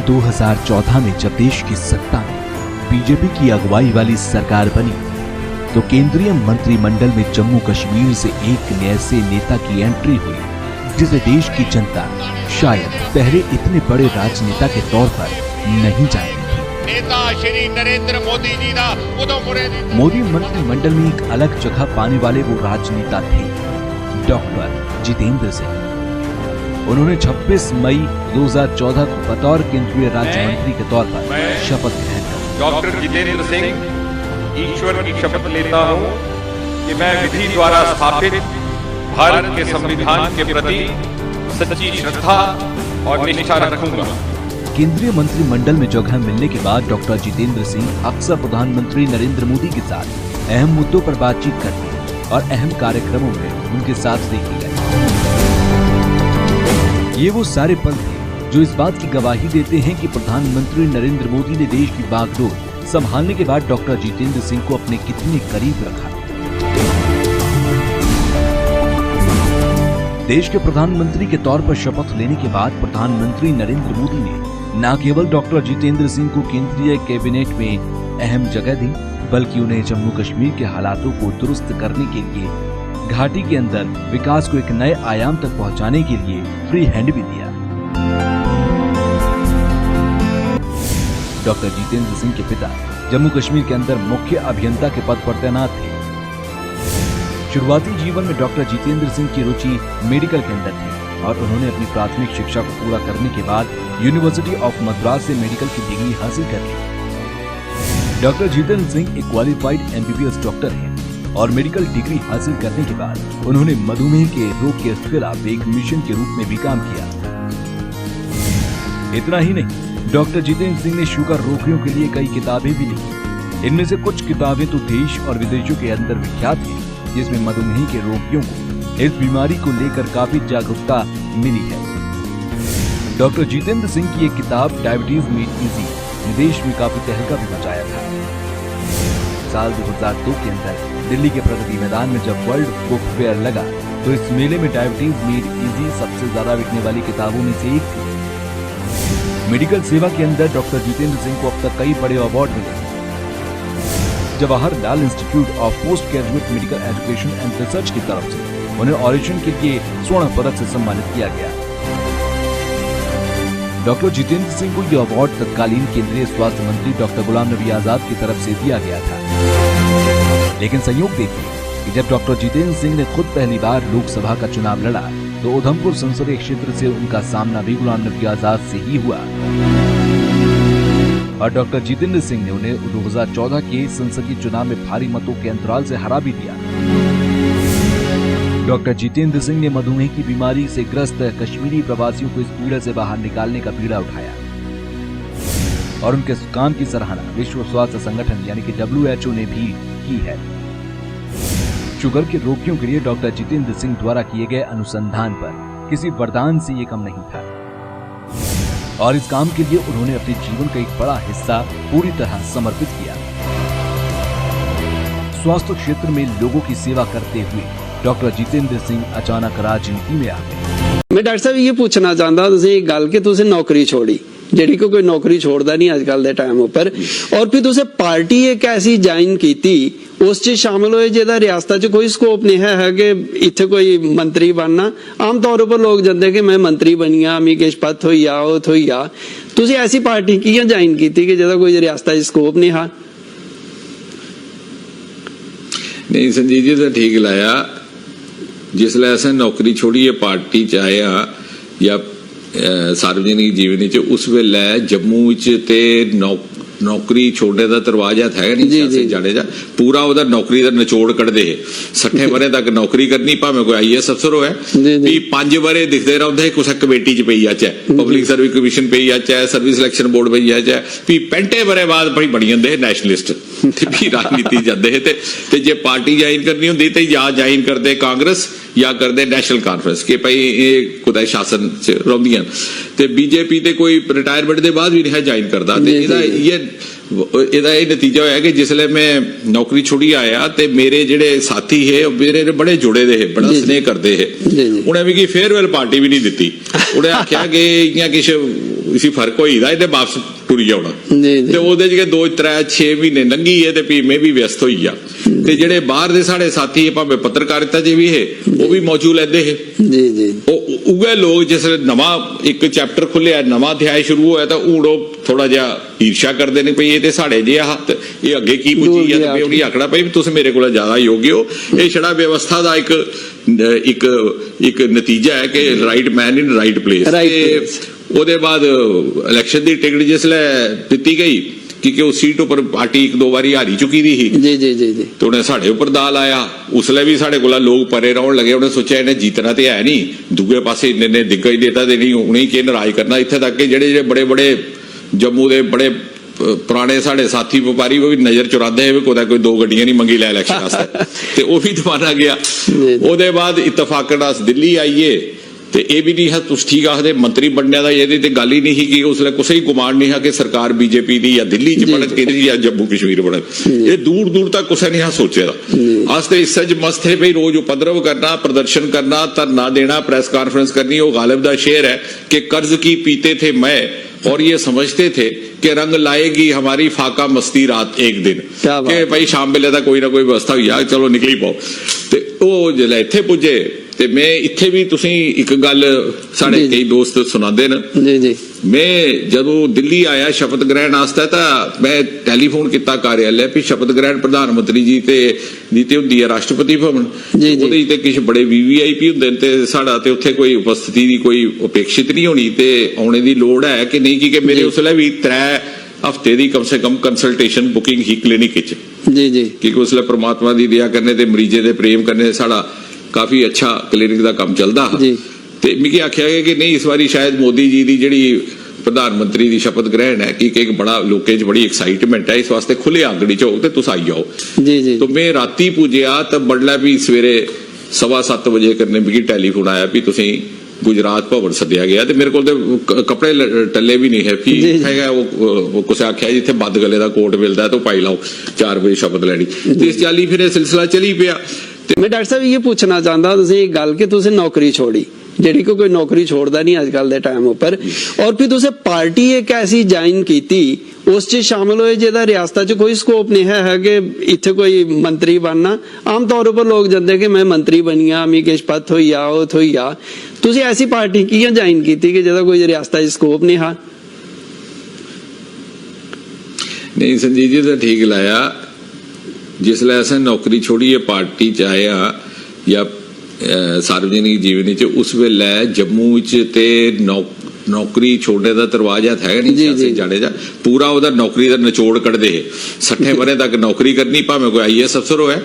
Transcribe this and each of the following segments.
साल 2014 में जब देश की सत्ता में बीजेपी की अगुवाई वाली सरकार बनी तो केंद्रीय मंत्रिमंडल में जम्मू कश्मीर से एक ऐसे नेता की एंट्री हुई जिसे देश की जनता शायद पहले इतने बड़े राजनेता के तौर पर नहीं जानती थी। नेता श्री नरेंद्र मोदी जी दा मोदी मंत्रिमंडल में एक अलग जगह पाने वाले वो राजनेता थे डॉक्टर जितेंद्र सिंह। उन्होंने 26 मई 2014 को बतौर केंद्रीय राज्य मंत्री के तौर पर शपथ ग्रहण की। डॉक्टर जितेंद्र सिंह ईश्वर की शपथ लेता हूं कि मैं विधि द्वारा स्थापित भारत के संविधान के प्रति सच्ची श्रद्धा और निष्ठा रखूंगा। केंद्रीय मंत्रिमंडल में जगह मिलने के बाद डॉक्टर जितेंद्र सिंह अक्सर प्रधानमंत्री नरेंद्र मोदी के साथ अहम मुद्दों पर बातचीत करते और अहम कार्यक्रमों में उनके साथ देखे गए। ये वो सारे पल थे जो इस बात की गवाही देते हैं कि प्रधानमंत्री नरेंद्र मोदी ने देश की बागडोर संभालने के बाद डॉक्टर जितेंद्र सिंह को अपने कितने करीब रखा। देश के प्रधानमंत्री के तौर पर शपथ लेने के बाद प्रधानमंत्री नरेंद्र मोदी ने न केवल डॉक्टर जितेंद्र सिंह को केंद्रीय कैबिनेट में अहम जगह दी बल्कि उन्हें जम्मू कश्मीर के हालातों को दुरुस्त करने के लिए घाटी के अंदर विकास को एक नए आयाम तक पहुंचाने के लिए फ्री हैंड भी दिया। डॉक्टर जितेंद्र सिंह के पिता जम्मू कश्मीर के अंदर मुख्य अभियंता के पद पर तैनात थे। शुरुआती जीवन में डॉक्टर जितेंद्र सिंह की रुचि मेडिकल के अंदर थी और उन्होंने अपनी प्राथमिक शिक्षा को पूरा करने के बाद यूनिवर्सिटी ऑफ मद्रास से मेडिकल की डिग्री हासिल कर ली। डॉक्टर जितेंद्र सिंह एक क्वालिफाइड एमबीबीएस डॉक्टर हैं और मेडिकल डिग्री हासिल करने के बाद उन्होंने मधुमेह के रोग के खिलाफ एक मिशन के रूप में भी काम किया। इतना ही नहीं, डॉक्टर जितेंद्र सिंह ने शुगर रोगियों के लिए कई किताबें भी लिखी। इनमें से कुछ किताबें तो देश और विदेशों के अंदर विख्यात हैं, जिसमें मधुमेह के रोगियों को इस बीमारी को लेकर काफी जागरूकता मिली है। डॉक्टर जितेंद्र सिंह की एक किताब डायबिटीज मेड इजी विदेश में काफी तहलका भी मचाया था। साल 2002 के अंदर दिल्ली के प्रगति मैदान में जब वर्ल्ड बुक फेयर लगा तो इस मेले में डायबिटीज मेड इजी सबसे ज्यादा बिकने वाली किताबों में से एक थी। मेडिकल सेवा के अंदर डॉक्टर जितेंद्र सिंह को अब तक कई बड़े अवार्ड मिले। Jawaharlal institute of post graduate medical education and research की तरफ से उन्हें ऑडिशन के लिए स्वर्ण पदक से सम्मानित किया गया। डॉक्टर जितेंद्र सिंह को यह अवार्ड तत्कालीन केंद्रीय स्वास्थ्य मंत्री डॉक्टर गुलाम नबी आजाद की तरफ से दिया गया था। लेकिन संयोग देखिए कि जब डॉक्टर जितेंद्र सिंह ने खुद पहली बार लोकसभा का चुनाव लड़ा तो उधमपुर संसदीय क्षेत्र से उनका सामना भी गुलाम नबी आजाद से ही हुआ और डॉक्टर जितेंद्र सिंह ने उन्हें 2014 के संसदीय चुनाव में भारी मतों के अंतराल से हरा भी दिया। डॉक्टर जितेंद्र सिंह ने मधुमेह की बीमारी से ग्रस्त कश्मीरी प्रवासियों को इस पीड़ा से बाहर निकालने का बीड़ा उठाया और उनके काम की सराहना विश्व स्वास्थ्य संगठन यानी कि WHO ने भी की है। शुगर के रोगियों के लिए डॉक्टर जितेंद्र सिंह द्वारा किए गए अनुसंधान पर किसी वरदान से ये कम नहीं था और इस काम के लिए उन्होंने अपने जीवन का एक बड़ा हिस्सा पूरी तरह समर्पित किया। स्वास्थ्य क्षेत्र में लोगों की सेवा करते हुए डॉक्टर जितेंद्र सिंह अचानक राजनीति में आ गए। मैं डॉक्टर साहब ये पूछना चाहता तुसीं एक गल कि तुसीं नौकरी छोड़ी ਜਿਹੜੀ ਕਿ ਕੋਈ ਨੌਕਰੀ ਛੋੜਦਾ ਨਹੀਂ ਅੱਜ ਕੱਲ ਦੇ ਟਾਈਮ ਉੱਪਰ ਔਰ ਫਿਰ ਤੁਸੀਂ ਪਾਰਟੀ ਇੱਕ ਐਸੀ ਜੁਆਇਨ ਕੀਤੀ ਉਸ 'ਚ ਸ਼ਾਮਲ ਹੋਏ ਜਿਹਦਾ ਰਿਆਸਤ 'ਚ ਕੋਈ ਸਕੋਪ ਨਹੀਂ ਹੈ ਕਿ ਇੱਥੇ ਕੋਈ ਮੰਤਰੀ ਬਣਨਾ। ਆਮ ਤੌਰ ਉੱਪਰ ਲੋਕ ਜਾਂਦੇ ਕਿ ਮੈਂ ਮੰਤਰੀ ਬਣੀਆਂ ਮੈਂ ਕਿਸ਼ਪਤ ਹੋਈ ਆ ਉਹ ਹੋਈ ਆ ਤੁਸੀਂ ਐਸੀ ਪਾਰਟੀ ਕਿਉਂ ਜੁਆਇਨ ਕੀਤੀ ਕਿ ਜਿਹਦਾ ਕੋਈ ਰਿਆਸਤ 'ਚ ਸਕੋਪ ਨਹੀਂ ਹੈ। नहीं संजीव जी तो ठीक लाया जिसलै असें नौकरी छोड़िए पार्टी च आया या सार्वजनिक जीवन च उस वेले जम्मू ते नौकरी छोड़ने का दरवाजा है नहीं जाने जा पूरा उधर नौकरी का निचोड़ कढ़ते है 60 वरे तक नौकरी करनी भावें कोई IAS अफसर होए भी 5 वरे दिखते रहते कुछ कमेटी च पई जाचे पब्लिक सर्विस कमीशन पई जाचे सर्विस सिलेक्शन बोर्ड पई जाचे भी 65 वरे बाद भाई बनी जाते नेशनलिस्ट भी राजनीति जाते ते जे पार्टी ज्वाइन करनी होंदी ते या ज्वाइन करते कांग्रेस या करते नैशनल कॉन्फ्रेंस के भाई ये कुछ शासन च रहिंदियां ते बीजेपी ते कोई रिटायरमेंट के बाद भी नहीं ज्वाइन करता ਇਹਦਾ ਇਹ ਨਤੀਜਾ ਹੋਇਆ ਕਿ ਜਿਸਲੇ ਮੈਂ ਨੌਕਰੀ ਛੁੱਟੀ ਆਇਆ ਤੇ ਮੇਰੇ ਜਿਹੜੇ ਸਾਥੀ ਹੈ ਮੇਰੇ ਬੜੇ ਜੁੜੇ ਦੇ ਹੈ ਬੜਾ स्नेह करते है उन्हें भी की फेयरवेल पार्टी भी नहीं दी उन्हें आख्या कि इयां किश इसी फर्क होईदा इहदे वापस टुरी जाना जी जी ते ओहदे च 2-3-6 महीने लंघी है ते भी मैं भी व्यस्त होई आ ते जेडे बाहर दे साडे साथी भावें पत्रकारिता च भी है वो भी मौजूद लैंदे है जी जी उगे लोग जिस नवा एक चैप्टर खुलिया नवा अध्याय शुरू होया तो हूं वो थोड़ा जिहा ईर्ष्या करते हैं भई ये ते साडे जे हत्थ ये अगे की पुजी है ते उन्हें आखना भई तुसीं मेरे कोल ज्यादा योग्य हो ये छड़ा व्यवस्था का एक नतीजा है कि right man in right place ਉਹਦੇ ਬਾਅਦ ਇਲੈਕਸ਼ਨ ਦੀ ਟਿਕਟ ਜਿਸਲੇ ਦਿੱਤੀ ਗਈ क्योंकि उस सीट पर पार्टी 1-2 बारी हारी चुकी थी जी जी जी जी तो उन्हें साढ़े ऊपर दाल आया उसले भी साढ़े को लोग परे रहने लगे उन्हें सोचा इन्हें जीतना तो है नहीं दूसरे पासे इन्हें दिग्गज देता तो नहीं उन्हें के नाराज करना इत्थे तक कि जेडे बड़े बड़े जम्मू के बड़े पुराने साढ़े साथी व्यापारी वो भी नजर चुराते हैं कोई 2 गड्डियां नहीं मंगी लै इलैक्शन वास्ते ते वो भी दबाना गया ਉਹਦੇ बाद इतफाकन अस दिल्ली आईए ਤੇ ਇਹ ਵੀ ਨਹੀਂ ਹੈ ਤੁਸੀਂ ਠੀਕ ਆਖਦੇ ਮੰਤਰੀ ਬਣਨੇ ਦਾ ਇਹਦੀ ਤੇ ਗੱਲ ਹੀ ਨਹੀਂ ਸੀ ਕਿ ਉਸਲੇ ਕੋਈ ਗੁਮਾਨ ਨਹੀਂ ਹੈ ਕਿ ਸਰਕਾਰ ਬੀਜੇਪੀ ਦੀ ਜਾਂ ਦਿੱਲੀ ਚ ਬਣ ਕੇ ਜਾਂ ਜੰਮੂ ਕਸ਼ਮੀਰ ਬਣ ਇਹ ਦੂਰ ਦੂਰ ਤੱਕ ਕੁਛ ਨਹੀਂ ਸੋਚੇਦਾ ਅੱਜ ਤੇ ਇਸ ਸੱਜ ਮਸਤ ਹੈ ਭਈ ਰੋਜ਼ ਉਪद्रव करना प्रदर्शन करना धरना देना प्रेस कॉन्फ्रेंस करनी वो गालिब दा शेर है कि कर्ज की पीते थे मैं और ये समझते थे कि रंग लाएगी हमारी फाका मस्ती रात एक दिन कि भाई शाम वेले दा कोई ना कोई व्यवस्था हुई आ चलो निकली पाओ ते ओ जिले इत्थे पुजे ते मैं इत्थे भी तुसीं एक गल साडे कई दोस्त सुनांदे न जी जी मैं जदों दिल्ली आया शपथ ग्रहण वास्ते तां मैं टैलीफोन किया कार्यालय भी शपथ ग्रहण प्रधानमंत्री जी ते नीति हुंदी है राष्ट्रपति भवन ਉਹਦੇ ਤੇ किश बड़े वीवीआईपी हुंदे ने ते साडा ते उत्थे कोई उपस्थिति दी कोई अपेक्षित नहीं होनी ते आने दी लोड़ है कि नहीं क्योंकि मेरे उसले भी 3 हफ्ते दी कम से कम कंसल्टेशन बुकिंग ही क्लिनिक विच जी जी क्योंकि उसले परमात्मा दी दया करने ते मरीजे दे प्रेम करने साडा काफी अच्छा क्लिनिक का काम चलता ते मिगी आख्या गया कि नहीं इस बारी शायद मोदी जी की जिहड़ी प्रधानमंत्री की शपथ ग्रहण है कि एक बड़ा लोकें च बड़ी एक्साइटमेंट है इस वास्ते खुले आंगड़ी च हो ते तुस आई जाओ जी जी तो मैं राती पुजया तो बड़ला भी सवेरे 7:15 बजे करने मिगी टैलीफोन आया भी तुसीं गुजरात भवन सद्या गया ते मेरे को कपड़े टल्ले भी नहीं है फी हैगा वो कुछ आख्या जिथे बद गले का कोट मिलता है तो पाई लाओ 4 बजे शपथ लैनी ते इस चाली फिर सिलसिला चली पिया मैं डॉक्टर साहब ये पूछना चाहता तुसीं गल कि तुसीं नौकरी छोड़ी ਜਿਹੜੀ ਕੋਈ ਨੌਕਰੀ ਛੋੜਦਾ ਨਹੀਂ ਅੱਜ ਕੱਲ ਦੇ ਟਾਈਮ ਉੱਪਰ ਔਰ ਫਿਰ ਤੁਸੀਂ ਪਾਰਟੀ ਇੱਕ ਐਸੀ ਜੁਆਇਨ ਕੀਤੀ ਉਸ 'ਚ ਸ਼ਾਮਲ ਹੋਏ ਜਿਹਦਾ ਰਿਆਸਤਾਂ 'ਚ ਕੋਈ ਸਕੋਪ ਨਹੀਂ ਹੈ ਕਿ ਇੱਥੇ ਕੋਈ ਮੰਤਰੀ ਬਣਨਾ ਆਮ ਤੌਰ ਉੱਪਰ ਲੋਕ ਜਾਂਦੇ ਕਿ ਮੈਂ ਮੰਤਰੀ ਬਣੀਆਂ ਮੀ ਕਿਸ ਪਦ ਹੋਈ ਆ ਉਹ ਹੋਈ ਆ ਤੁਸੀਂ ਐਸੀ ਪਾਰਟੀ ਕਿਉਂ ਜੁਆਇਨ ਕੀਤੀ ਕਿ ਜਿਹਦਾ ਕੋਈ ਰਿਆਸਤਾਂ 'ਚ ਸਕੋਪ ਨਹੀਂ ਹੈ नहीं संजीव जी तो ठीक लाया जिसले असें नौकरी छोड़ी पार्टी च आया या सार्वजनिक जीवन च उस वेले जम्मू ते नौकरी छोड़ने का दरवाजा है नहीं जाने जा पूरा उहदा नौकरी का निचोड़ कढ़दे 60 वरे तक नौकरी करनी भावें कोई IAS अफसर होए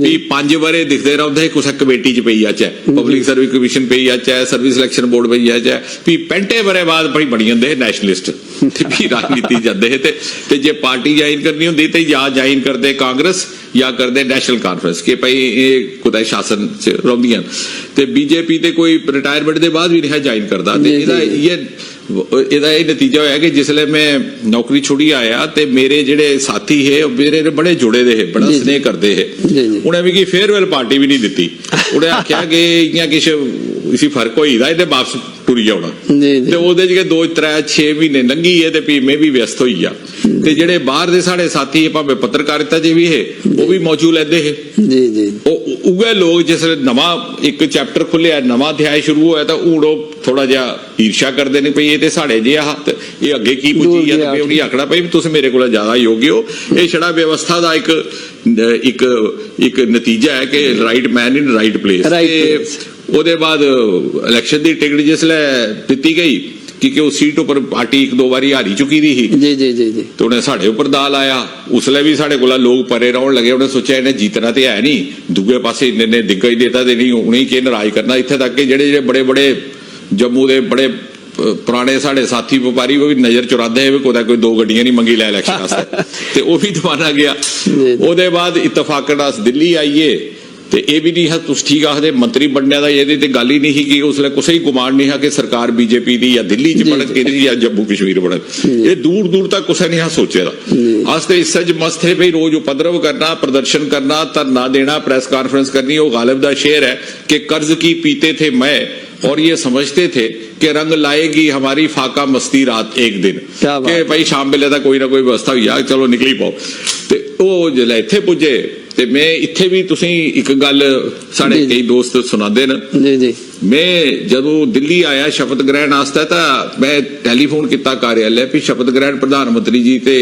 भी 5 वरे दिखते रहंदे कुछ कमेटी च पई आचे पब्लिक सर्विस कमीशन पई आचे सर्विस सिलेक्शन बोर्ड पई आचे भी 65 वरे बाद भाई बनी जंदे नेशनलिस्ट ते भी राजनीति जांदे ते जे पार्टी ज्वाइन करनी हुंदी ते या ज्वाइन करदे कांग्रेस या करदे नेशनल कॉन्फ्रेंस के भाई ये कुदै शासन च रौंदियां ते बीजेपी ते कोई रिटायरमेंट दे बाद भी नहीं ज्वाइन करदा ते ਇਹਦਾ ਇਹ ਨਤੀਜਾ ਹੋਇਆ ਕਿ ਜਿਸਲੇ ਮੈਂ ਨੌਕਰੀ ਛੁੱਟੀ ਆਇਆ ਤੇ ਮੇਰੇ ਜਿਹੜੇ ਸਾਥੀ ਹੈ ਮੇਰੇ ਬੜੇ ਜੁੜੇ ਦੇ ਹੈ ਬੜਾ ਸਨੇਹ ਕਰਦੇ ਹੈ ਉਹਨੇ ਵੀ ਕੀ ਫੇਅਰਵੈਲ ਪਾਰਟੀ ਵੀ ਨਹੀਂ ਦਿੱਤੀ ਉਹਨੇ ਆਖਿਆ ਕਿ ਇਆਂ ਕਿਛ ਇਸੀ ਫਰਕ ਹੋਈਦਾ ਇਹਦੇ ਵਾਪਸ ਟੁਰੀ ਜਾਣਾ ਤੇ ਉਹਦੇ ਚ 2-3-6 ਮਹੀਨੇ ਲੰਘੀ ਹੈ ਤੇ ਵੀ ਮੈਂ ਵੀ ਵਿਅਸਤ ਹੋਈ ਆ ਤੇ ਜਿਹੜੇ ਬਾਹਰ ਦੇ ਸਾਡੇ ਸਾਥੀ ਭਾਵੇਂ ਪੱਤਰਕਾਰਿਤਾ 'ਚ ਵੀ ਹੈ ਉਹ ਵੀ ਮੌਜੂਦ ਲੈਂਦੇ ਹੈ ਜੀ ਜੀ ਉਹ ਉਗੇ ਲੋਕ ਜਿਸ ਨਵਾਂ ਇੱਕ ਚੈਪਟਰ ਖੁੱਲਿਆ ਨਵਾਂ ਅਧਿਆਇ ਸ਼ੁਰੂ ਹੋਇਆ ਤਾਂ ਹੁਣ ਉਹ ਥੋੜਾ ਜਿਹਾ ਈਰਸ਼ਾ ਕਰਦੇ ਨੇ ਭਈ ਇਹ ਤੇ ਸਾਡੇ ਜੇ ਹੱਥ ਇਹ ਅੱਗੇ ਕੀ ਪੁੱਜੀ ਆ ਤੇ ਉਹਨੇ ਆਖਣਾ ਭਈ ਤੁਸੀਂ ਮੇਰੇ ਕੋਲ ਜ਼ਿਆਦਾ ਯੋग्य ਹੋ ਇਹ ਛੜਾ ਵਿਵਸਥਾ ਦਾ ਇੱਕ ਨਤੀਜਾ ਹੈ ਕਿ ਰਾਈਟ ਮੈਨ ਇਨ ਰਾਈਟ ਪਲੇਸ ਉਹਦੇ ਬਾਅਦ ਇਲੈਕਸ਼ਨ ਦੀ ਟਿਕਟ ਜਿਸਲੇ ਦਿੱਤੀ ਗਈ क्योंकि उस सीट पर पार्टी 1-2 बारी हारी चुकी थी जी जी जी जी तो उन्हें साढ़े ऊपर दाल आया उसले भी साढ़े को लोग परे रहने लगे उन्हें सोचा इन्हें जीतना तो है नहीं दूसरे पासे इन्हें दिग्गज देता तो नहीं उन्हें के नाराज करना इत्थे तक कि जेडे बड़े बड़े जम्मू के बड़े पुराने साढ़े साथी व्यापारी वो भी नजर चुराते हैं कोई 2 गड्डियां नहीं मंगी लै इलैक्शन वास्ते ते वो भी दबाना गया ਉਹਦੇ बाद इतफाकन अस दिल्ली आईए ਤੇ ਇਹ ਵੀ ਨਹੀਂ ਹੈ ਤੁਸੀਂ ਠੀਕ ਆਖਦੇ ਮੰਤਰੀ ਬਣਨੇ ਦਾ ਇਹਦੀ ਤੇ ਗੱਲ ਹੀ ਨਹੀਂ ਸੀ ਕਿ ਉਸਲੇ ਕੋਈ ਗੁਮਾਨ ਨਹੀਂ ਹੈ ਕਿ ਸਰਕਾਰ ਬੀਜੇਪੀ ਦੀ ਜਾਂ ਦਿੱਲੀ ਚ ਬਣ ਕੇ ਜਾਂ ਜੰਮੂ ਕਸ਼ਮੀਰ ਬਣ ਇਹ ਦੂਰ ਦੂਰ ਤੱਕ ਕੁਛ ਨਹੀਂ ਸੋਚੇਦਾ ਅੱਜ ਤੇ ਇਸ ਸੱਜ ਮਸਤ ਹੈ ਭਈ ਰੋਜ਼ ਉਪद्रव करना प्रदर्शन करना धरना देना प्रेस कॉन्फ्रेंस करनी वो गालिब दा शेर है कि कर्ज की पीते थे मैं और ये समझते थे कि रंग लाएगी हमारी फाका मस्ती रात एक दिन क्या बात कि भाई शाम वेले कोई ना कोई व्यवस्था हुई आ, चलो निकली पाओ। ते ਉਹ ਜਿਹੜੇ ਇੱਥੇ ਪੁੱਜੇ ਤੇ ਮੈਂ ਇੱਥੇ ਵੀ ਤੁਸੀਂ ਇੱਕ ਗੱਲ ਸਾਡੇ ਜੀ, ਜੀ। ਕਈ ਦੋਸਤ ਸੁਣਾਉਂਦੇ ਨੇ। ਜੀ ਜੀ ਮੈਂ ਜਦੋਂ ਦਿੱਲੀ ਆਇਆ ਸ਼ਪਥ ਗ੍ਰਹਿਣ ਵਾਸਤੇ ਤਾਂ ਮੈਂ ਟੈਲੀਫੋਨ ਕੀਤਾ ਕਾਰਿਆਲੇ ਵੀ ਸ਼ਪਥ ਗ੍ਰਹਿਣ ਪ੍ਰਧਾਨ ਮੰਤਰੀ ਜੀ ਤੇ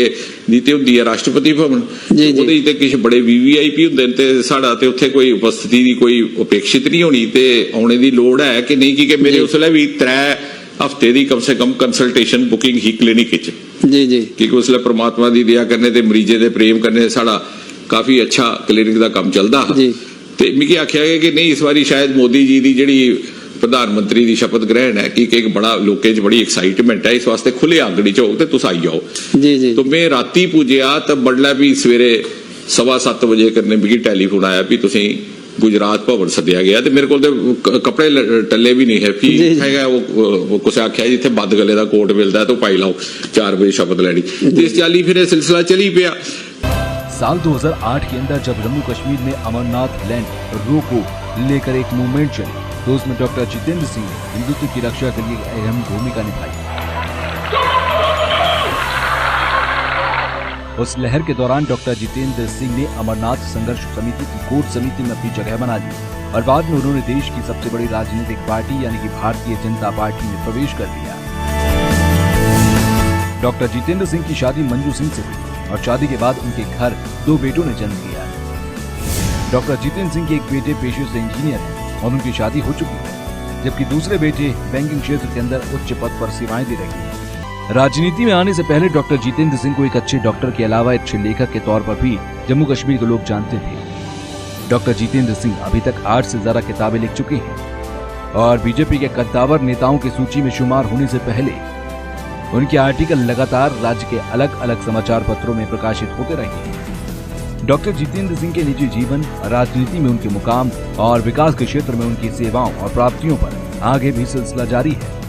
ਨੀਤੀ ਹੁੰਦੀ ਹੈ ਰਾਸ਼ਟਰਪਤੀ ਭਵਨ, ਜੀ, ਜੀ। ਉਹਦੇ ਤੇ ਕਿਸੇ ਬੜੇ ਵੀਵੀਆਈਪੀ ਹੁੰਦੇ ਨੇ ਤੇ ਸਾਡਾ ਤੇ ਉੱਥੇ ਕੋਈ ਉਪਸਥਿਤੀ ਦੀ ਕੋਈ ਅਪੇक्षित ਨਹੀਂ ਹੋਣੀ ਤੇ ਆਉਣੇ ਦੀ ਲੋੜ ਹੈ ਕਿ ਨਹੀਂ, ਕਿ ਮੇਰੇ ਜੀ। ਉਸ ਵੇਲੇ ਵੀ 3 ਹਫ਼ਤੇ ਦੀ ਕਮ ਸੇ ਕਮ ਕੰਸਲਟੇਸ਼ਨ ਬੁਕਿੰਗ ਹੀ ਕਲੀਨਿਕ ਵਿੱਚ, ਜੀ ਜੀ क्योंकि उसले परमात्मा की दया करने ते मरीजे दे प्रेम करने साड़ा काफी अच्छा क्लिनिक का काम चलदा जी। ते मिगी आख्या गया कि नहीं इस बारी शायद मोदी जी की जिहड़ी प्रधानमंत्री की शपथ ग्रहण है कि एक बड़ा लोकें च बड़ी एक्साइटमेंट है, इस वास्ते खुले आंगड़ी च हो ते तुस आई जाओ। जी जी तो मैं राती पुज्जिया तो बडलै भी सवेरे 7:15 बजे करने मिगी टैलीफोन आया भी तुसीं गुजरात भवन सद्या गया ते मेरे को कपड़े टल्ले भी नहीं है फी जी, जी। हैगा वो कुछ आख्या जिथे बद गले का कोट मिलता है तो पाई लाओ 4 बजे शपथ लैनी ते इस चाली फिर सिलसिला चली पिया। साल 2008 के अंदर जब जम्मू कश्मीर में अमरनाथ लैंड रोको लेकर एक मूवमेंट चली तो उसमें डॉक्टर जितेंद्र सिंह ने हिंदुत्व की रक्षा के लिए अहम भूमिका निभाई। उस लहर के दौरान डॉक्टर जितेंद्र सिंह ने अमरनाथ संघर्ष समिति की कोर समिति में अपनी जगह बना ली और बाद में उन्होंने देश की सबसे बड़ी राजनीतिक पार्टी यानी कि भारतीय जनता पार्टी में प्रवेश कर लिया। डॉक्टर जितेंद्र सिंह की शादी मंजू सिंह से हुई और शादी के बाद उनके घर 2 बेटों ने जन्म लिया। डॉक्टर जितेंद्र सिंह के एक बेटे पेशे से इंजीनियर हैं और उनकी शादी हो चुकी है, जबकि दूसरे बेटे बैंकिंग क्षेत्र के अंदर उच्च पद पर सेवाएं दे रहे हैं। राजनीति में आने से पहले डॉक्टर जितेंद्र सिंह को एक अच्छे डॉक्टर के अलावा एक अच्छे लेखक के तौर पर भी जम्मू कश्मीर के लोग जानते थे। डॉक्टर जितेंद्र सिंह अभी तक 8 से ज्यादा किताबें लिख चुके हैं और बीजेपी के कद्दावर नेताओं की सूची में शुमार होने से पहले उनके आर्टिकल लगातार राज्य के अलग अलग समाचार पत्रों में प्रकाशित होते रहे हैं। डॉक्टर जितेंद्र सिंह के निजी जीवन, राजनीति में उनके मुकाम और विकास के क्षेत्र में उनकी सेवाओं और प्राप्तियों पर आगे भी सिलसिला जारी है।